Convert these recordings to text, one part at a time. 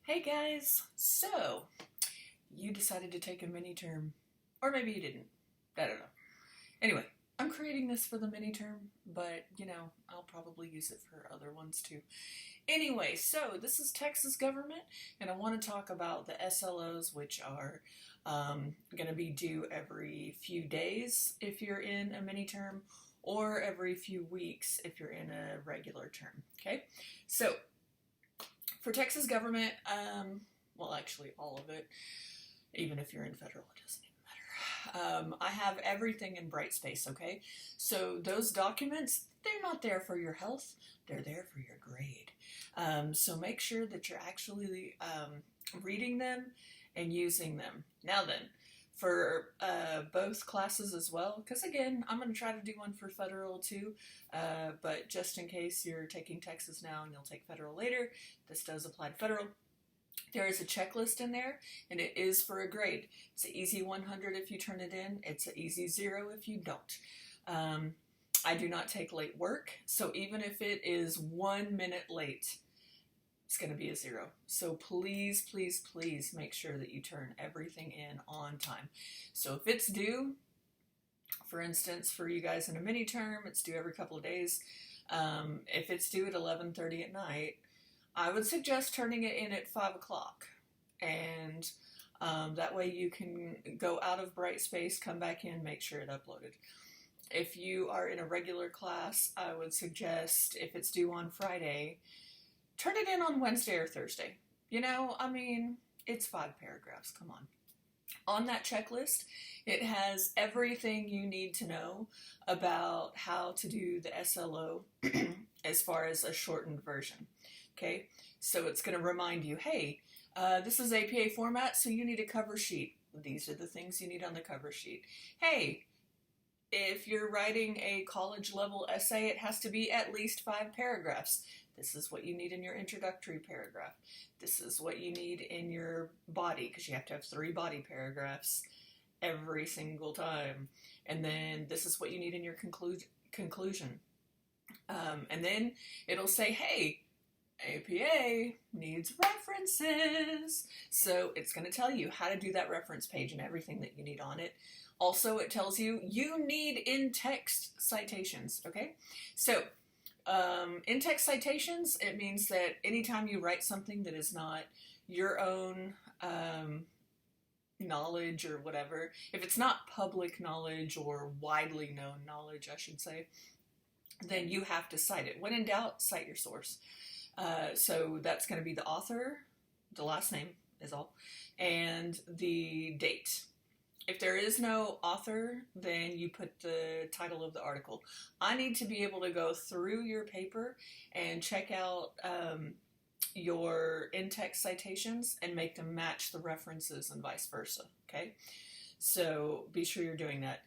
Hey guys, so you decided to take a mini term, or maybe you didn't. I don't know. Anyway, I'm creating this for the mini term, but I'll probably use it for other ones too. Anyway, so this is Texas government, and I want to talk about the SLOs, which are going to be due every few days if you're in a mini term, or every few weeks if you're in a regular term. Okay, so for Texas government, well, actually, all of it, even if you're in federal, it doesn't even matter. I have everything in Brightspace, okay? So those documents, they're not there for your health, they're there for your grade. So make sure that you're actually reading them and using them. Now then, for both classes as well, because again, I'm going to try to do one for federal too, but just in case you're taking Texas now and you'll take federal later, this does apply to federal. There is a checklist in there, and it is for a grade. It's an easy 100 if you turn it in. It's an easy 0 if you don't. I do not take late work, so even if it is 1 minute late, it's going to be a 0. So please, please, please make sure that you turn everything in on time. So if it's due, for instance, for you guys in a mini term, it's due every couple of days. If it's due at 11:30 at night, I would suggest turning it in at 5 o'clock. And that way you can go out of Brightspace, come back in, make sure it uploaded. If you are in a regular class, I would suggest if it's due on Friday, turn it in on Wednesday or Thursday. It's 5 paragraphs, come on. On that checklist, it has everything you need to know about how to do the SLO as far as a shortened version. Okay, so it's going to remind you, hey, this is APA format, so you need a cover sheet. These are the things you need on the cover sheet. Hey, if you're writing a college level essay, it has to be at least 5 paragraphs. This is what you need in your introductory paragraph. This is what you need in your body, because you have to have 3 body paragraphs every single time. And then this is what you need in your conclusion. And then it'll say, hey, APA needs references. So it's going to tell you how to do that reference page and everything that you need on it. Also, it tells you need in-text citations, okay? So, in-text citations, it means that anytime you write something that is not your own knowledge or whatever, if it's not public knowledge or widely known knowledge, I should say, then you have to cite it. When in doubt, cite your source. So that's going to be the author, the last name is all, and the date. If there is no author, then you put the title of the article. I need to be able to go through your paper and check out your in-text citations and make them match the references and vice versa, okay? So be sure you're doing that.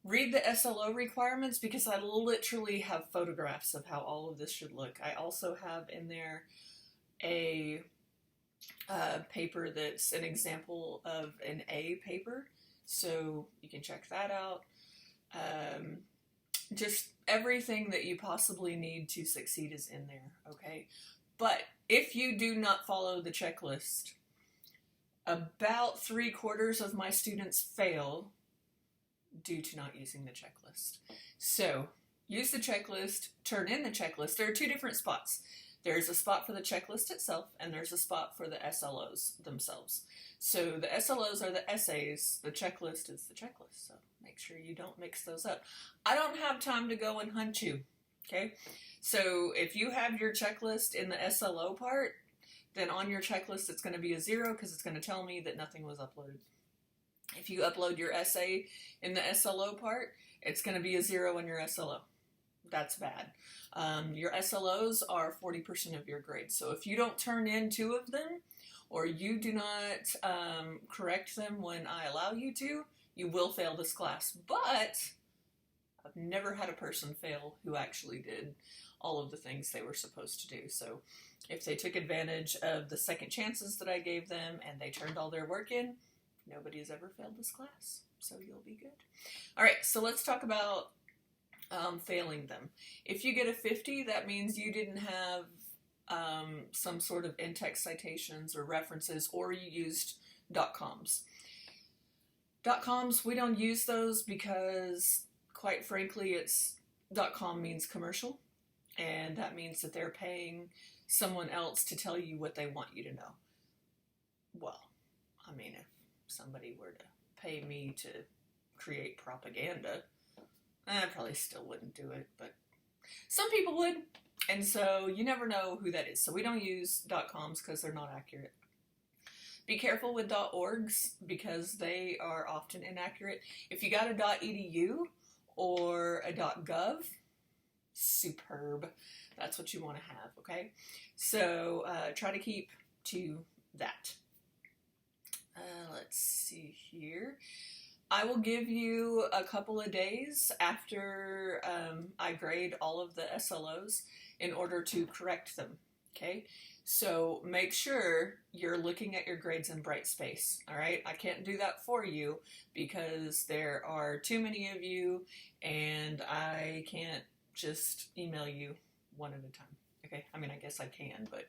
Read the SLO requirements, because I literally have photographs of how all of this should look. I also have in there a paper that's an example of an A paper, so you can check that out. Just everything that you possibly need to succeed is in there, okay? But if you do not follow the checklist, about 3/4 of my students fail due to not using the checklist. So use the checklist, turn in the checklist. There are 2 different spots. There's a spot for the checklist itself, and there's a spot for the SLOs themselves. So the SLOs are the essays, the checklist is the checklist, so make sure you don't mix those up. I don't have time to go and hunt you, okay? So if you have your checklist in the SLO part, then on your checklist it's going to be a 0, because it's going to tell me that nothing was uploaded. If you upload your essay in the SLO part, it's going to be a 0 in your SLO. That's bad. Your SLOs are 40% of your grade. So if you don't turn in 2 of them, or you do not correct them when I allow you to, you will fail this class. But I've never had a person fail who actually did all of the things they were supposed to do. So if they took advantage of the second chances that I gave them and they turned all their work in, nobody has ever failed this class, so you'll be good. All right, so let's talk about failing them. If you get a 50, that means you didn't have some sort of in-text citations or references, or you used .coms. .coms, we don't use those because, quite frankly, .com means commercial, and that means that they're paying someone else to tell you what they want you to know. Well, I mean, if somebody were to pay me to create propaganda, I probably still wouldn't do it, but some people would, and so you never know who that is. So we don't use .coms because they're not accurate. Be careful with .orgs because they are often inaccurate. If you got a .edu or a .gov, superb. That's what you want to have, okay? So try to keep to that. Let's see here. I will give you a couple of days after I grade all of the SLOs in order to correct them, okay? So make sure you're looking at your grades in Brightspace, all right? I can't do that for you because there are too many of you and I can't just email you one at a time, okay? I mean, I guess I can, but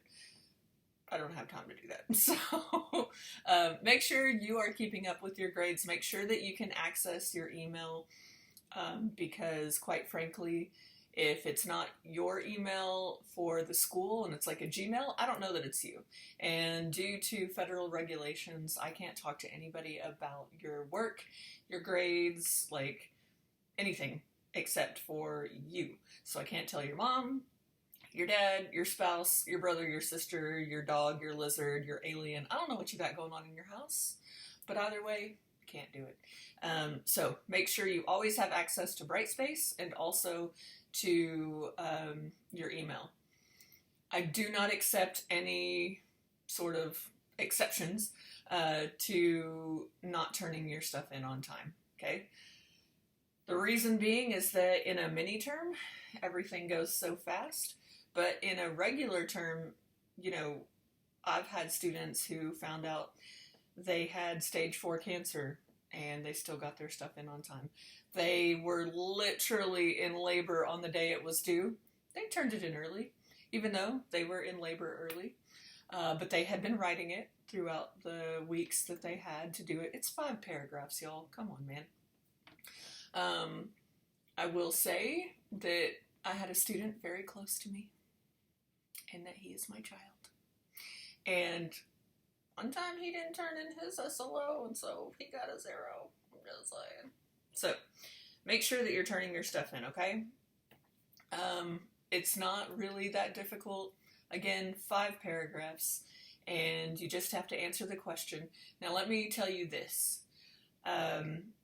I don't have time to do that. So make sure you are keeping up with your grades. Make sure that you can access your email because, quite frankly, if it's not your email for the school and it's like a Gmail, I don't know that it's you. And due to federal regulations, I can't talk to anybody about your work, your grades, like anything except for you. So I can't tell your mom, your dad, your spouse, your brother, your sister, your dog, your lizard, your alien. I don't know what you got going on in your house, but either way, can't do it. So make sure you always have access to Brightspace and also to your email. I do not accept any sort of exceptions to not turning your stuff in on time, okay? The reason being is that in a mini term, everything goes so fast. But in a regular term, you know, I've had students who found out they had stage 4 cancer and they still got their stuff in on time. They were literally in labor on the day it was due. They turned it in early, even though they were in labor early. But they had been writing it throughout the weeks that they had to do it. It's 5 paragraphs, y'all. Come on, man. I will say that I had a student very close to me, and that he is my child. And one time he didn't turn in his SLO, and so he got a 0. I'm just saying. So make sure that you're turning your stuff in, okay? It's not really that difficult. Again, 5 paragraphs, and you just have to answer the question. Now let me tell you this.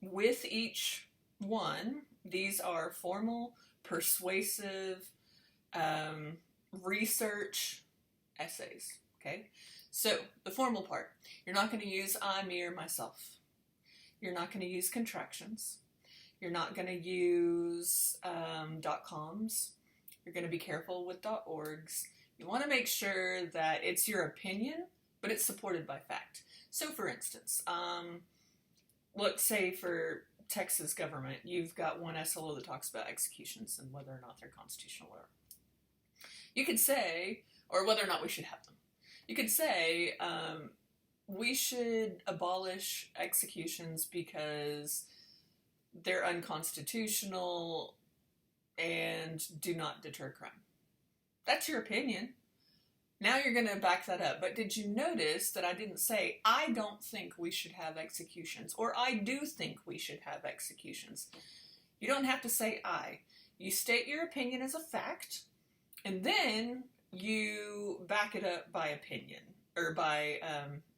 With each one, these are formal, persuasive, research essays, okay? So, the formal part, you're not going to use I, me, or myself. You're not going to use contractions. You're not going to use .coms. You're going to be careful with .orgs. You want to make sure that it's your opinion, but it's supported by fact. So, for instance, let's say for Texas government, you've got one SLO that talks about executions and whether or not they're constitutional or you could say, or whether or not we should have them. You could say, we should abolish executions because they're unconstitutional and do not deter crime. That's your opinion. Now you're going to back that up. But did you notice that I didn't say, I don't think we should have executions, or I do think we should have executions? You don't have to say I. You state your opinion as a fact, and then you back it up by opinion, or by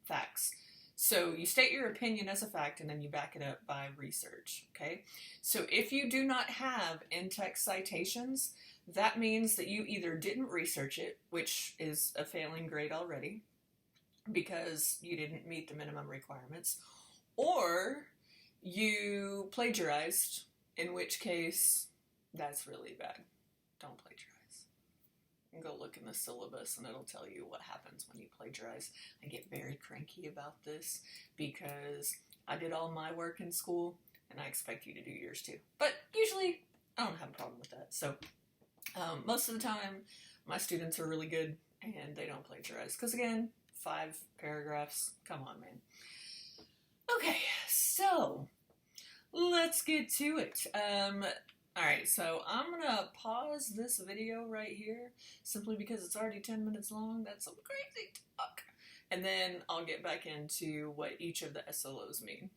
facts. So you state your opinion as a fact, and then you back it up by research, okay? So if you do not have in-text citations, that means that you either didn't research it, which is a failing grade already, because you didn't meet the minimum requirements, or you plagiarized, in which case, that's really bad. Don't plagiarize. Go look in the syllabus and it'll tell you what happens when you plagiarize. I get very cranky about this because I did all my work in school and I expect you to do yours too. But usually I don't have a problem with that. So most of the time my students are really good and they don't plagiarize. Because again, 5 paragraphs, come on, man. Okay, so let's get to it. Alright, so I'm gonna pause this video right here, simply because it's already 10 minutes long. That's some crazy talk. And then I'll get back into what each of the SLOs mean.